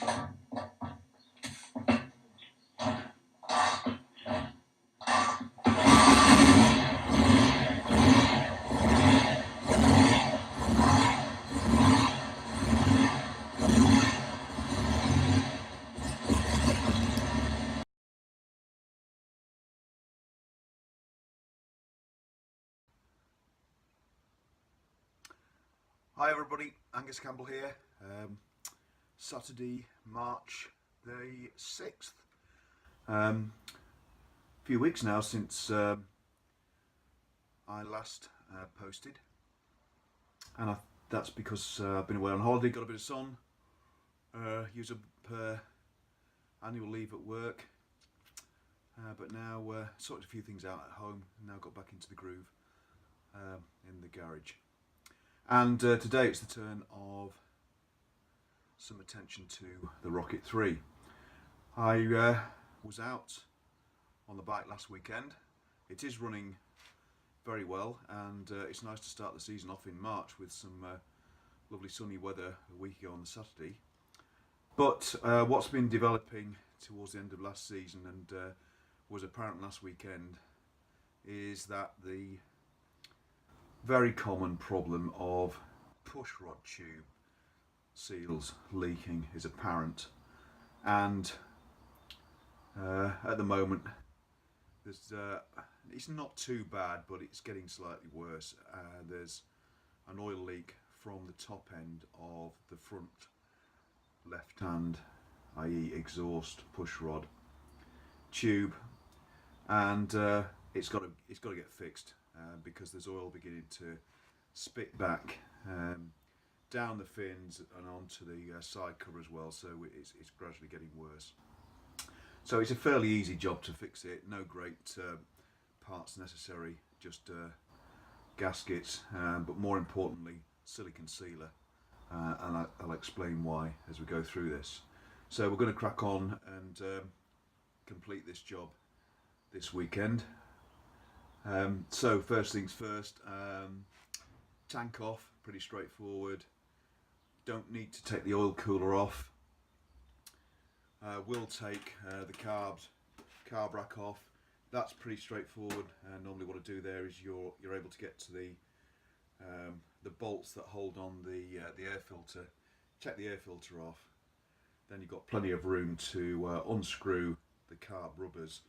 Hi everybody, Angus Campbell here. Saturday, March the 6th. A few weeks now since I last posted, and that's because I've been away on holiday, got a bit of sun, used up annual leave at work, but now sorted a few things out at home, and now got back into the groove in the garage. And today it's the turn of some attention to the Rocket 3. I was out on the bike last weekend. It is running very well, and it's nice to start the season off in March with some lovely sunny weather a week ago on the Saturday. But what's been developing towards the end of last season and was apparent last weekend is that the very common problem of pushrod tube seals leaking is apparent, and at the moment there's it's not too bad, but it's getting slightly worse. There's an oil leak from the top end of the front left hand, i.e. exhaust pushrod tube, and it's got to get fixed. Because there's oil beginning to spit back down the fins and onto the side cover as well, so it's gradually getting worse. So it's a fairly easy job to fix it, no great parts necessary, just gaskets, but more importantly silicone sealer, and I'll explain why as we go through this. So we're going to crack on and complete this job this weekend. So first things first, tank off, pretty straightforward. Don't need to take the oil cooler off. We'll take the carb rack off. That's pretty straightforward. Normally what I do there is you're able to get to the bolts that hold on the air filter. Take the air filter off. Then you've got plenty of room to unscrew the carb rubbers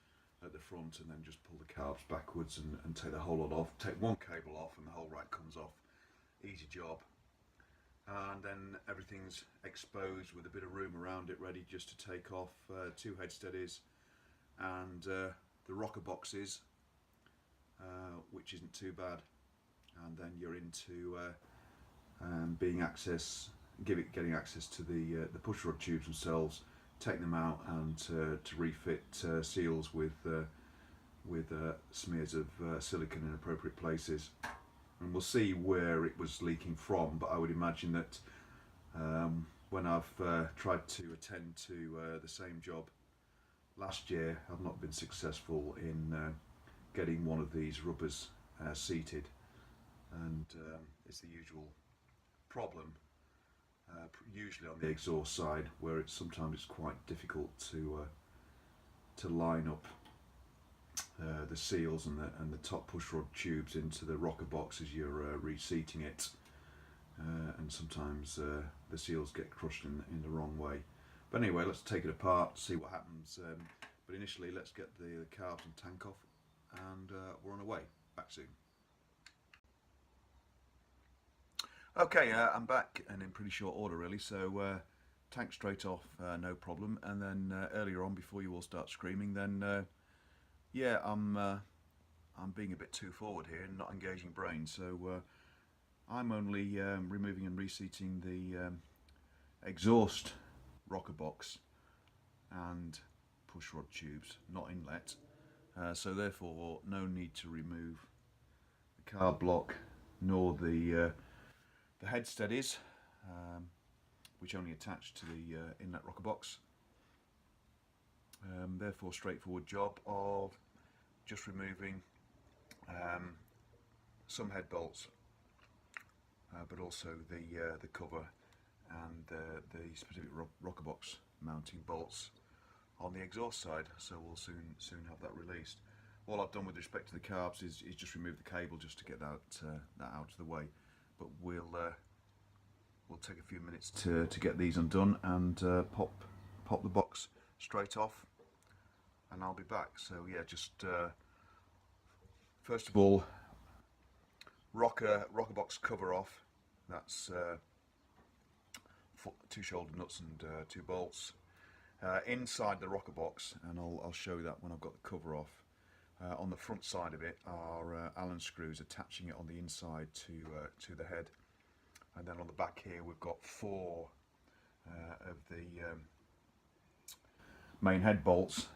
at the front, and then just pull the carbs backwards and take the whole lot off. Take one cable off and the whole rack comes off. Easy job. And then everything's exposed with a bit of room around it, ready just to take off two head steadies and the rocker boxes, which isn't too bad. And then you're into getting access to the pushrod tubes themselves. Take them out and to refit seals with smears of silicone in appropriate places, and we'll see where it was leaking from. But I would imagine that when I've tried to attend to the same job last year, I've not been successful in getting one of these rubbers seated, and it's the usual problem. Usually on the exhaust side, where sometimes it's quite difficult to line up the seals and the top pushrod tubes into the rocker box as you're reseating it, and sometimes the seals get crushed in the wrong way. But anyway, let's take it apart, see what happens. But initially, let's get the carbs and tank off, and we're on our way. Back soon. Okay, I'm back, and in pretty short order really. So tank straight off, no problem. And then earlier on, before you all start screaming, then yeah, I'm being a bit too forward here and not engaging brain. So I'm only removing and reseating the exhaust rocker box and pushrod tubes, not inlet. So therefore, no need to remove the carb block nor the head steadies, which only attach to the inlet rocker box. Therefore, straightforward job of just removing some head bolts, but also the cover and the specific rocker box mounting bolts on the exhaust side. So we'll soon have that released. All I've done with respect to the carbs is just remove the cable just to get that out of the way. But we'll take a few minutes to get these undone and pop the box straight off, and I'll be back. So yeah, just first of all, rocker box cover off. That's 2 shoulder nuts and 2 bolts. Inside the rocker box, and I'll show you that when I've got the cover off. On the front side of it are Allen screws attaching it on the inside to the head, and then on the back here we've got 4 of the main head bolts,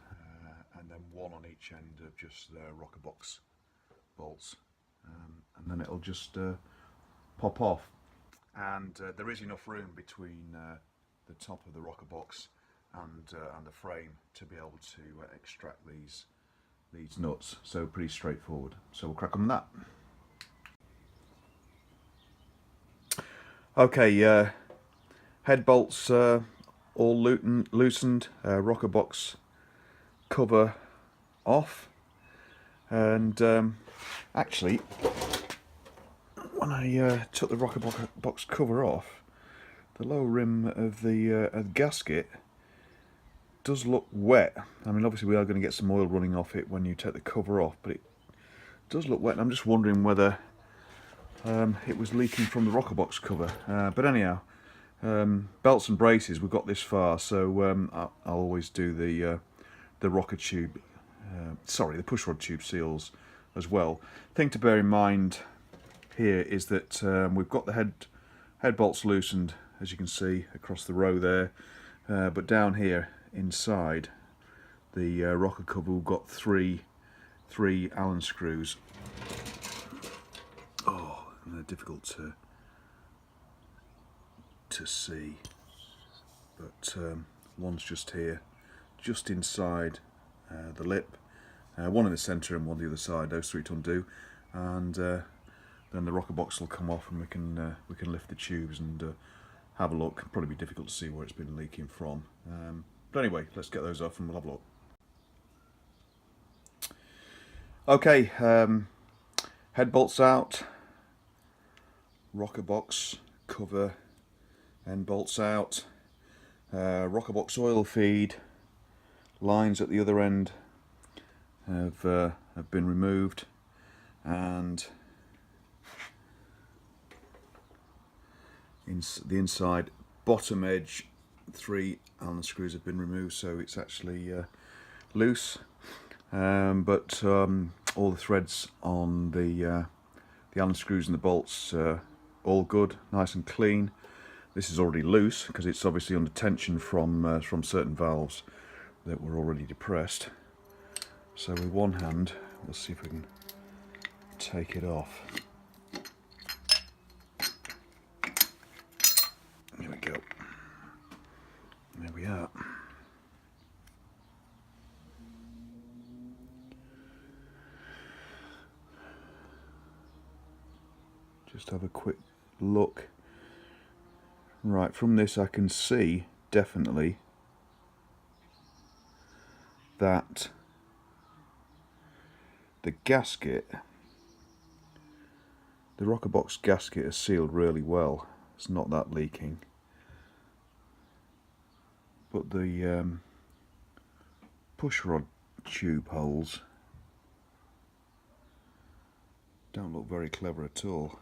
and then 1 on each end of just the rocker box bolts, and then it'll just pop off. And there is enough room between the top of the rocker box and the frame to be able to extract these nuts, so pretty straightforward. So we'll crack on that. Okay, head bolts all loosened, rocker box cover off, and actually when I took the rocker box cover off, the lower rim of the gasket does look wet. I mean, obviously we are going to get some oil running off it when you take the cover off, but it does look wet, and I'm just wondering whether it was leaking from the rocker box cover. But anyhow, belts and braces, we've got this far, so I'll always do the rocker tube, sorry, the pushrod tube seals as well. Thing to bear in mind here is that we've got the head bolts loosened, as you can see across the row there, but down here inside the rocker cover we've got three Allen screws. Oh, and they're difficult to see, but one's just here, just inside the lip, one in the centre and one the other side. Those 3 to undo, and then the rocker box will come off, and we can lift the tubes and have a look. It'll probably be difficult to see where it's been leaking from. But anyway, let's get those off and we'll have a look. Okay, head bolts out, rocker box cover end bolts out, rocker box oil feed lines at the other end have been removed, and the inside bottom edge 3 Allen screws have been removed, so it's actually loose, but all the threads on the Allen screws and the bolts all good, nice and clean. This is already loose because it's obviously under tension from certain valves that were already depressed. So with one hand, we'll see if we can take it off. There we go. There we are. Just have a quick look. Right, from this I can see definitely that the gasket, the rocker box gasket, is sealed really well. It's not that leaking, but the pushrod tube holes don't look very clever at all.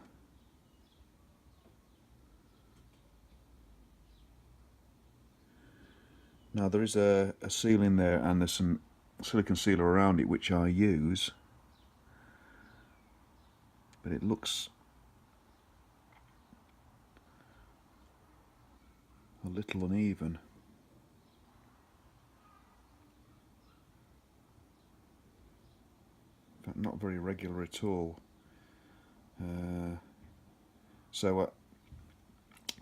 Now there is a seal in there, and there's some silicone sealer around it which I use, but it looks a little uneven. In fact, not very regular at all. So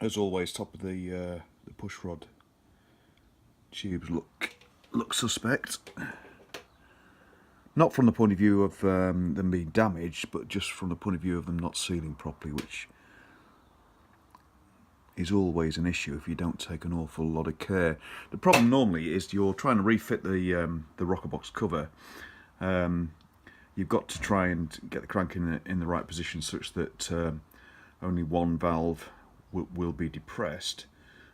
as always, top of the pushrod tubes look suspect. Not from the point of view of them being damaged, but just from the point of view of them not sealing properly, which is always an issue if you don't take an awful lot of care. The problem normally is you're trying to refit the rocker box cover. You've got to try and get the crank in the right position such that only one valve will be depressed.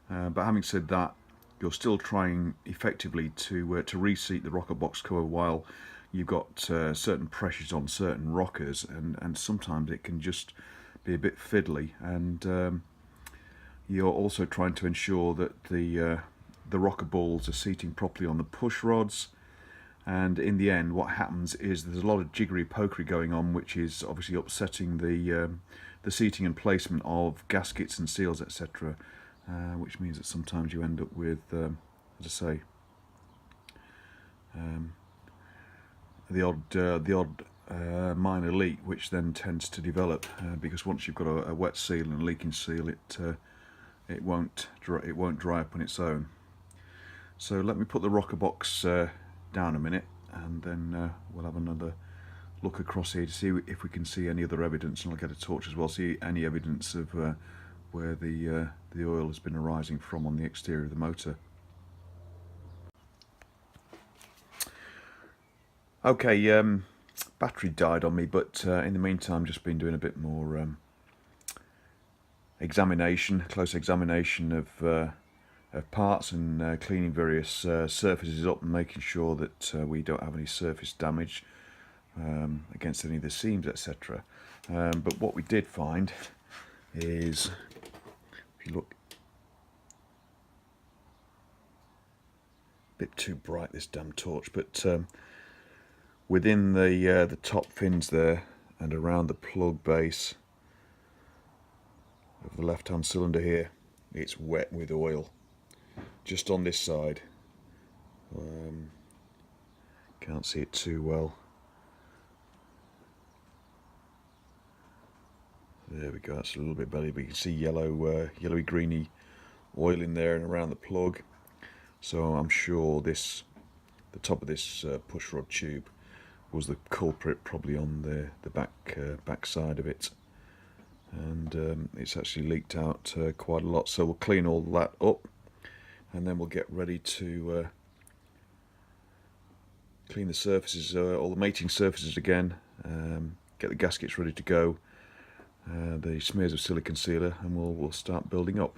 But having said that, you're still trying effectively to reseat the rocker box cover while you've got certain pressures on certain rockers, and sometimes it can just be a bit fiddly, and you're also trying to ensure that the rocker balls are seating properly on the push rods. And in the end, what happens is there's a lot of jiggery pokery going on, which is obviously upsetting the seating and placement of gaskets and seals, etc. Which means that sometimes you end up with, as I say, the odd minor leak, which then tends to develop because once you've got a wet seal and a leaking seal, it won't dry up on its own. So let me put the rocker box down a minute, and then we'll have another look across here to see if we can see any other evidence, and I'll get a torch as well, see any evidence of where the oil has been arising from on the exterior of the motor. Okay, battery died on me, but in the meantime just been doing a bit more close examination of parts, and cleaning various surfaces up and making sure that we don't have any surface damage against any of the seams, etc. But what we did find is, if you look, a bit too bright this damn torch, but within the top fins there and around the plug base of the left hand cylinder here, it's wet with oil. Just on this side, can't see it too well. There we go, that's a little bit better, but you can see yellowy greeny oil in there and around the plug. So I'm sure the top of this push rod tube was the culprit, probably on the back side of it, and it's actually leaked out quite a lot. So we'll clean all that up, and then we'll get ready to clean the surfaces, all the mating surfaces again, get the gaskets ready to go, the smears of silicone sealer, and we'll start building up.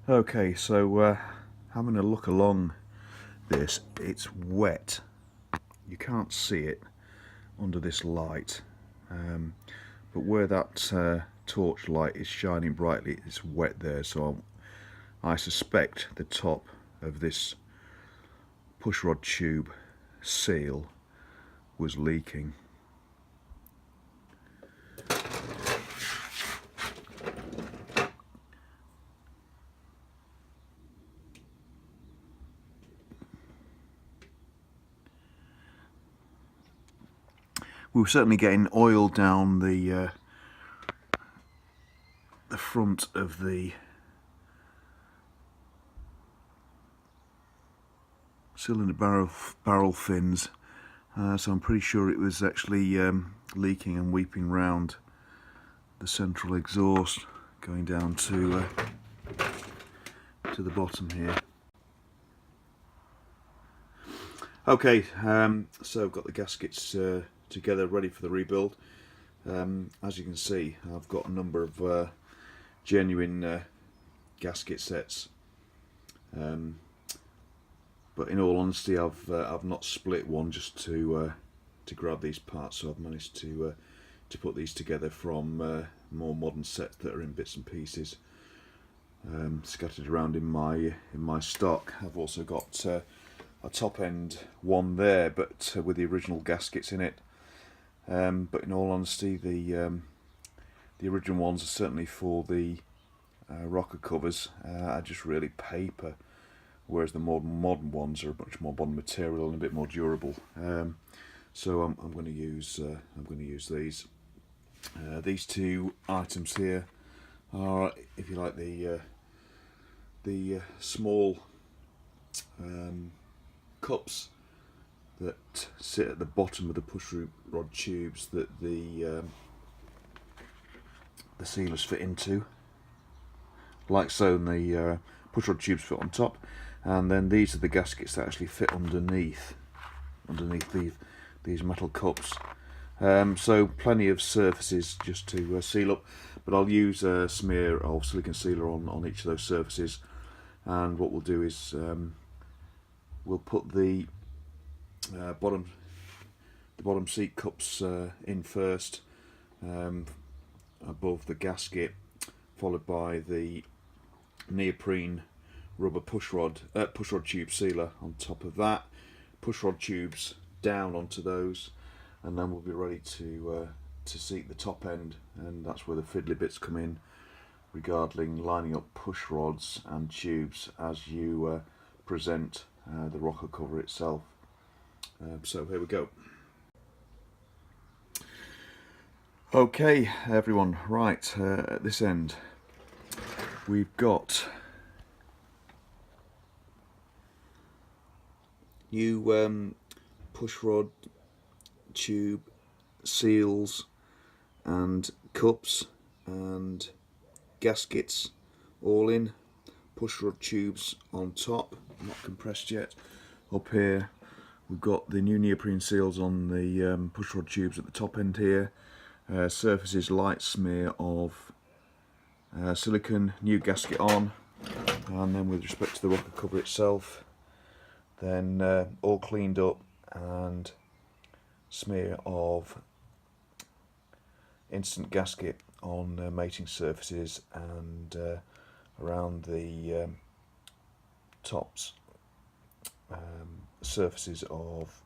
Okay, so having a look along this, it's wet. You can't see it under this light, but where that torch light is shining brightly, it's wet there. So I suspect the top of this pushrod tube seal was leaking. We were certainly getting oil down the front of the cylinder barrel fins, so I'm pretty sure it was actually leaking and weeping round the central exhaust, going down to the bottom here. Okay, so I've got the gaskets together, ready for the rebuild. As you can see, I've got a number of genuine gasket sets, but in all honesty, I've not split one just to grab these parts. So I've managed to put these together from more modern sets that are in bits and pieces, scattered around in my stock. I've also got a top end one there, but with the original gaskets in it. But in all honesty, the original ones are certainly for the rocker covers, are just really paper, whereas the modern ones are much more modern material and a bit more durable. So I'm going to use these. These two items here are, if you like, the small cups that sit at the bottom of the push rod tubes that the the sealers fit into, like so, and the pushrod tubes fit on top, and then these are the gaskets that actually fit underneath these metal cups. So plenty of surfaces just to seal up, but I'll use a smear of silicone sealer on each of those surfaces. And what we'll do is we'll put the bottom seat cups in first, above the gasket, followed by the neoprene rubber pushrod tube sealer on top of that, pushrod tubes down onto those, and then we'll be ready to seat the top end, and that's where the fiddly bits come in regarding lining up push rods and tubes as you present the rocker cover itself. So here we go. Okay everyone, right, at this end we've got new pushrod tube seals and cups and gaskets all in, pushrod tubes on top, not compressed yet. Up here we've got the new neoprene seals on the pushrod tubes at the top end here. Surfaces light smear of silicone, new gasket on, and then with respect to the rocker cover itself, then all cleaned up and smear of instant gasket on mating surfaces and around the tops surfaces of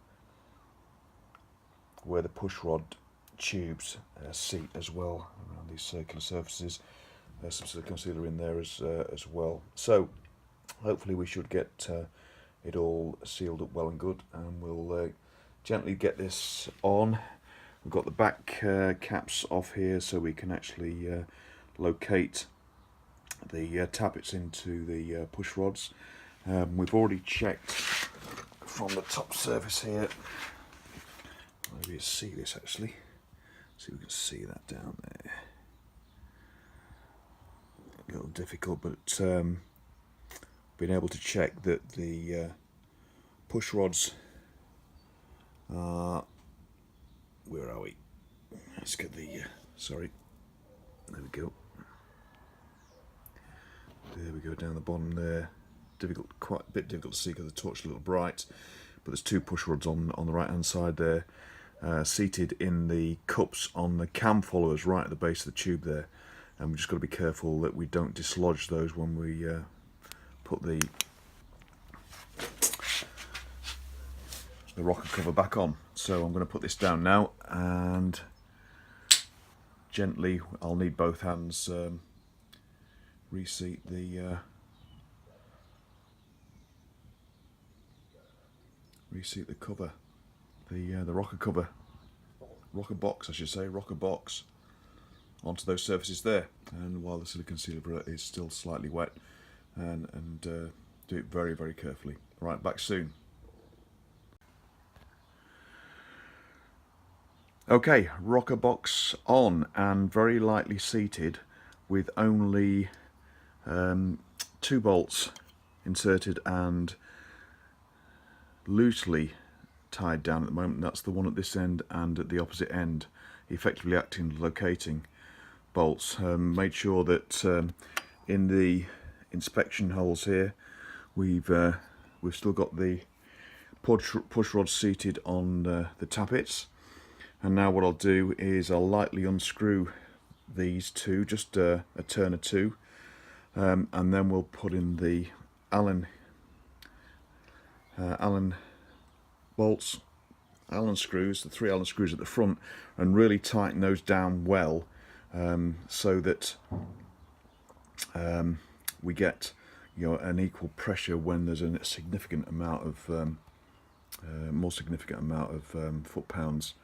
where the pushrod tubes seat as well, around these circular surfaces. There's some silicone sealer in there as well. So hopefully we should get it all sealed up well and good, and we'll gently get this on. We've got the back caps off here so we can actually locate the tappets into the push rods. We've already checked from the top surface here. Maybe you see this actually. See if we can see that down there. A little difficult, but been able to check that the push rods are, where are we? Let's get the sorry, there we go. There we go, down the bottom there. Difficult, quite a bit difficult to see because the torch is a little bright, but there's two push rods on the right hand side there, seated in the cups on the cam followers right at the base of the tube there, and we've just got to be careful that we don't dislodge those when we put the rocker cover back on. So I'm going to put this down now, and gently, I'll need both hands, reseat the cover, the rocker cover, rocker box I should say, rocker box, onto those surfaces there, and while the silicone sealer is still slightly wet, and do it very, very carefully. Right, back soon. Okay, rocker box on and very lightly seated with only 2 bolts inserted and loosely tied down at the moment. That's the one at this end and at the opposite end, effectively acting as locating bolts. Made sure that in the inspection holes here we've still got the push rods seated on the tappets. And now what I'll do is I'll lightly unscrew these two, just a turn or two, and then we'll put in the Allen bolts, Allen screws, the 3 Allen screws at the front, and really tighten those down well, so that we get, you know, an equal pressure when there's a significant amount of more significant amount of foot-pounds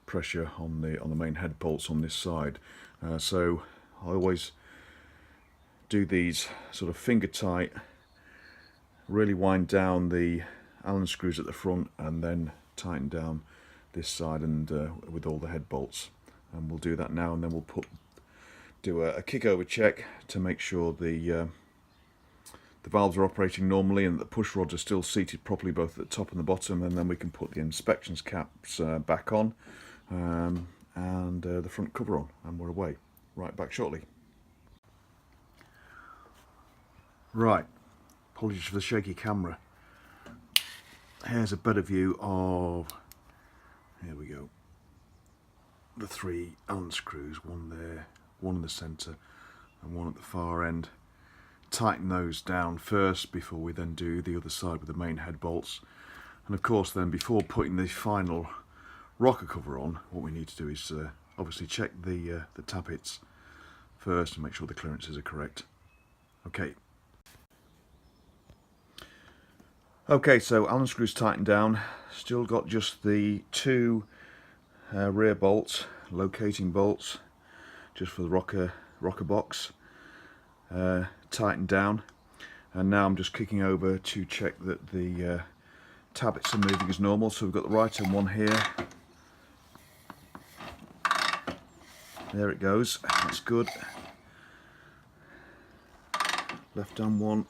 pressure on the main head bolts on this side. So I always do these sort of finger tight, really wind down the Allen screws at the front, and then tighten down this side and with all the head bolts. And we'll do that now, and then we'll do a kick-over check to make sure the valves are operating normally and the push rods are still seated properly both at the top and the bottom, and then we can put the inspections caps back on and the front cover on, and we're away. Right, back shortly. Right, apologies for the shaky camera. Here's a better view of, here we go, the 3 Allen screws, one there, one in the centre and one at the far end. Tighten those down first before we then do the other side with the main head bolts. And of course then, before putting the final rocker cover on, what we need to do is obviously check the tappets first and make sure the clearances are correct. Okay, so Allen screws tightened down. Still got just the 2 rear bolts, locating bolts, just for the rocker box, tightened down. And now I'm just kicking over to check that the tappets are moving as normal. So we've got the right hand one here. There it goes, that's good. Left hand one.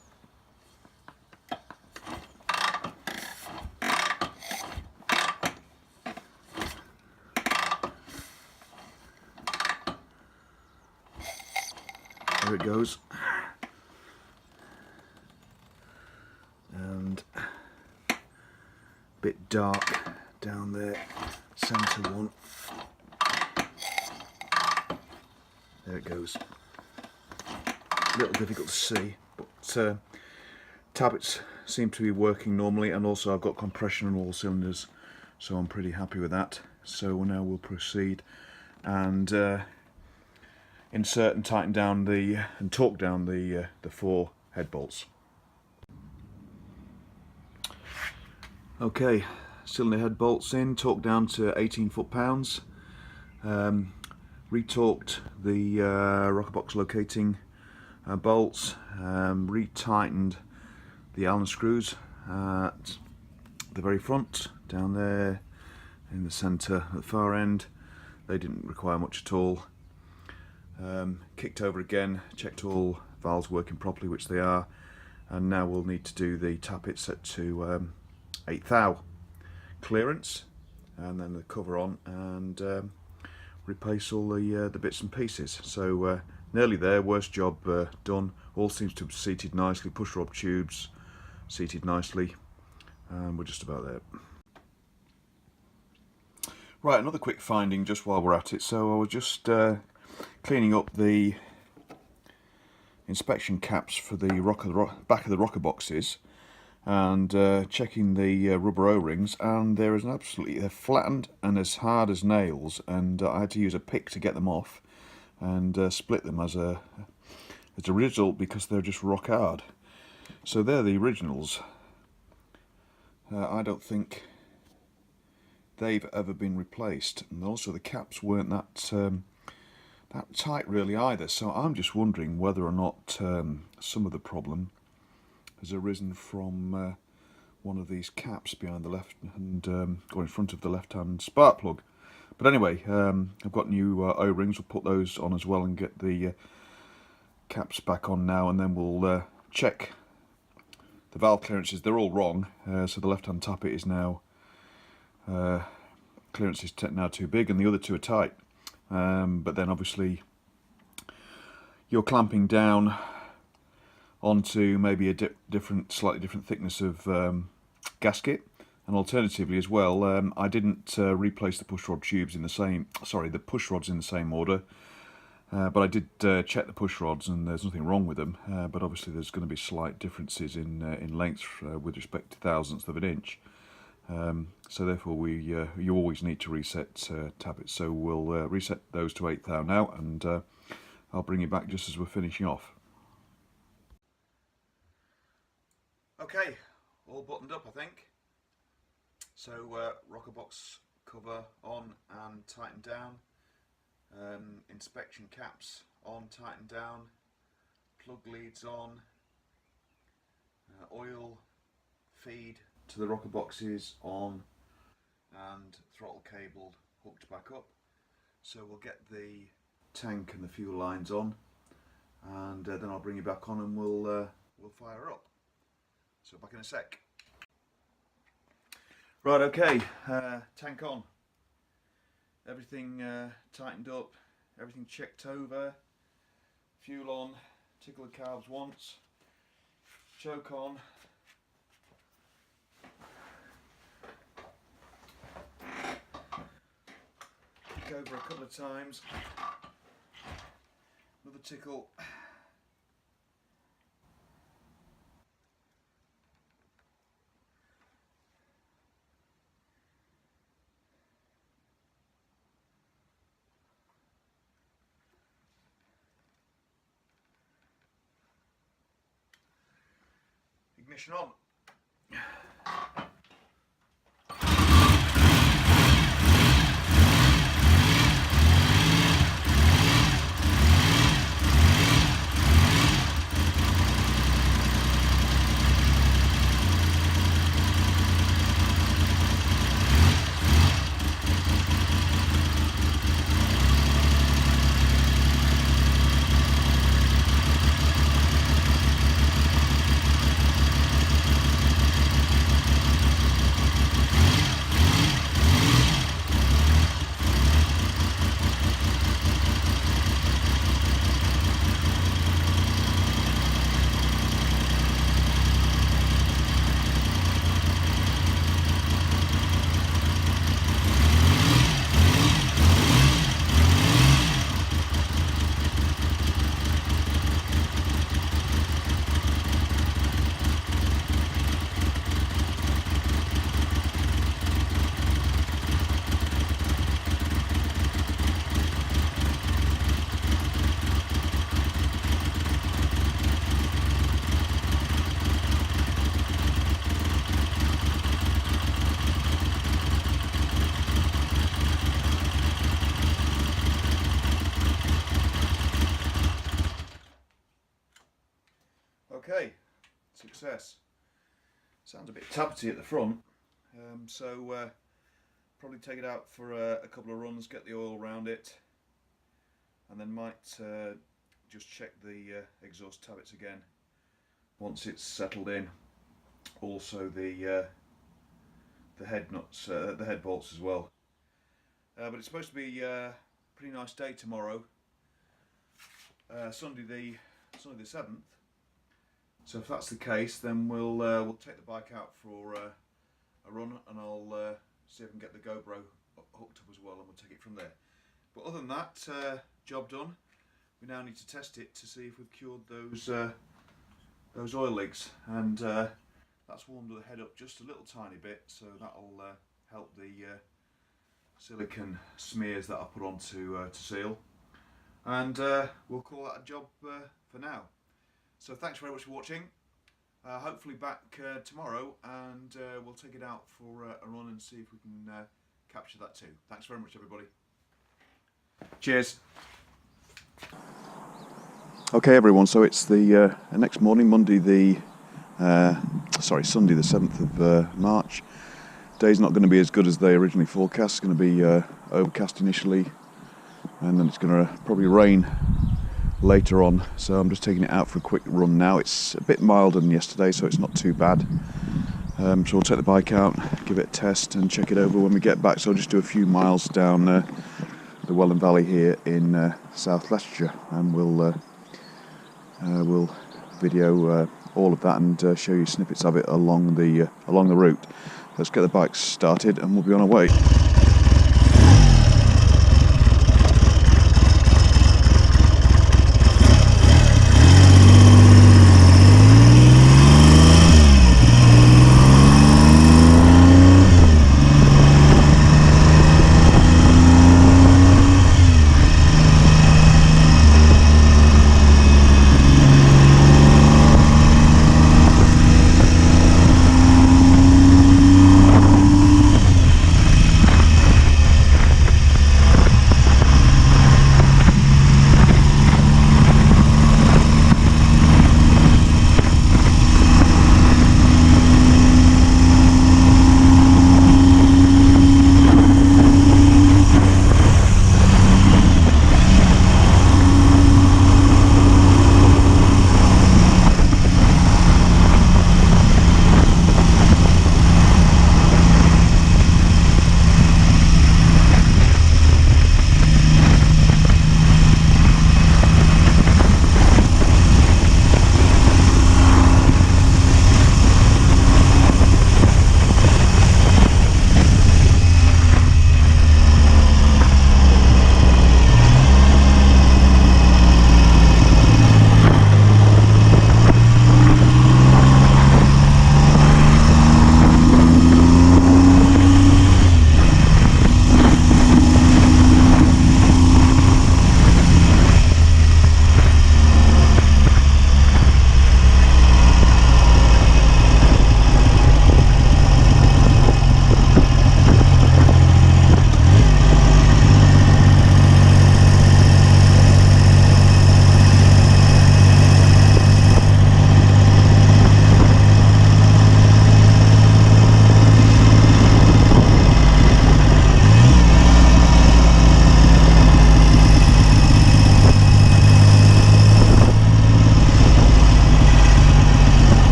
There it goes. And a bit dark down there, centre one. There it goes. A little difficult to see, but tappets seem to be working normally, and also I've got compression on all cylinders, so I'm pretty happy with that. So now we'll proceed and insert and tighten down and torque down the 4 head bolts. Okay, cylinder head bolts in, torqued down to 18 foot-pounds. Retorqued the rocker box locating bolts, retightened the Allen screws at the very front, down there in the centre at the far end. They didn't require much at all. Kicked over again, checked all valves working properly, which they are, and now we'll need to do the tappet set to 8 thou clearance, and then the cover on, and replace all the bits and pieces. So nearly there, worst job done. All seems to have seated nicely, push rod tubes seated nicely, and we're just about there. Right, another quick finding just while we're at it. So I was just cleaning up the inspection caps for the back of the rocker boxes, and checking the rubber O-rings, and they're flattened and as hard as nails, and I had to use a pick to get them off and split them as a result, because they're just rock hard. So they're the originals. I don't think they've ever been replaced, and also the caps weren't that tight really either. So I'm just wondering whether or not some of the problem has arisen from one of these caps behind the left and or in front of the left-hand spark plug. But anyway, I've got new O-rings. We'll put those on as well and get the caps back on now, and then we'll check the valve clearances. They're all wrong. So the left-hand tappet is now clearance is now too big, and the other 2 are tight. But then obviously you're clamping down onto maybe a slightly different thickness of gasket, and alternatively as well, I didn't replace the push rod tubes in the same, the push rods in the same order, but I did check the push rods, and there's nothing wrong with them, but obviously there's going to be slight differences in length with respect to thousandths of an inch, so therefore you always need to reset tappets. So we'll reset those to 8 thou now, and I'll bring you back just as we're finishing off. Okay, all buttoned up, I think. So rocker box cover on and tightened down, inspection caps on, tightened down, plug leads on, oil feed to the rocker boxes on, and throttle cable hooked back up. So we'll get the tank and the fuel lines on, and then I'll bring you back on and we'll fire up. So back in a sec. Right, okay, tank on. Everything tightened up, everything checked over, fuel on, tickle the carbs once, choke on. Tick over a couple of times, another tickle. Ignition on. Okay, success. Sounds a bit tappety at the front, so probably take it out for a couple of runs, get the oil around it, and then might just check the exhaust tablets again once it's settled in. Also the head nuts, the head bolts as well. But it's supposed to be a pretty nice day tomorrow, Sunday the 7th. So if that's the case, then we'll take the bike out for a run, and I'll see if I can get the GoPro hooked up as well, and we'll take it from there. But other than that, job done. We now need to test it to see if we've cured those oil leaks, and that's warmed the head up just a little tiny bit, so that'll help the silicone smears that I put on to seal, and we'll call that a job for now. So thanks very much for watching. Hopefully back tomorrow, and we'll take it out for a run and see if we can capture that too. Thanks very much, everybody. Cheers. Okay, everyone. So it's the next morning, Sunday the 7th of March. Day's not going to be as good as they originally forecast. It's going to be overcast initially, and then it's going to probably rain later on, so I'm just taking it out for a quick run now. It's a bit milder than yesterday, so it's not too bad. So we'll take the bike out, give it a test and check it over when we get back. So I'll just do a few miles down the Welland Valley here in South Leicestershire, and we'll video all of that and show you snippets of it along the route. Let's get the bike started and we'll be on our way.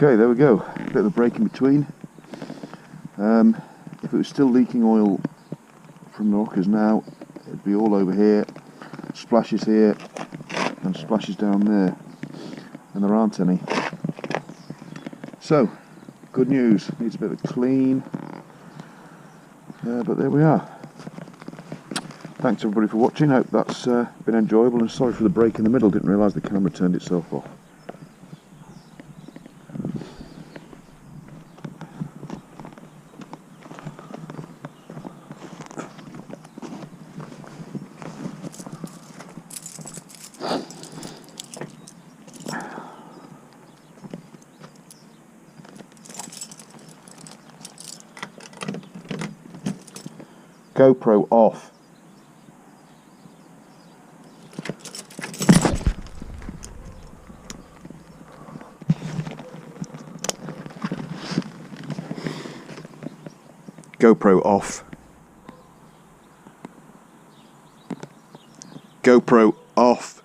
Okay, there we go. A bit of a break in between. If it was still leaking oil from the rockers now, it'd be all over here, splashes here and splashes down there, and there aren't any. So, good news, needs a bit of a clean, but there we are. Thanks everybody for watching, hope that's been enjoyable, and sorry for the break in the middle, didn't realise the camera turned itself off. GoPro off. GoPro off. GoPro off.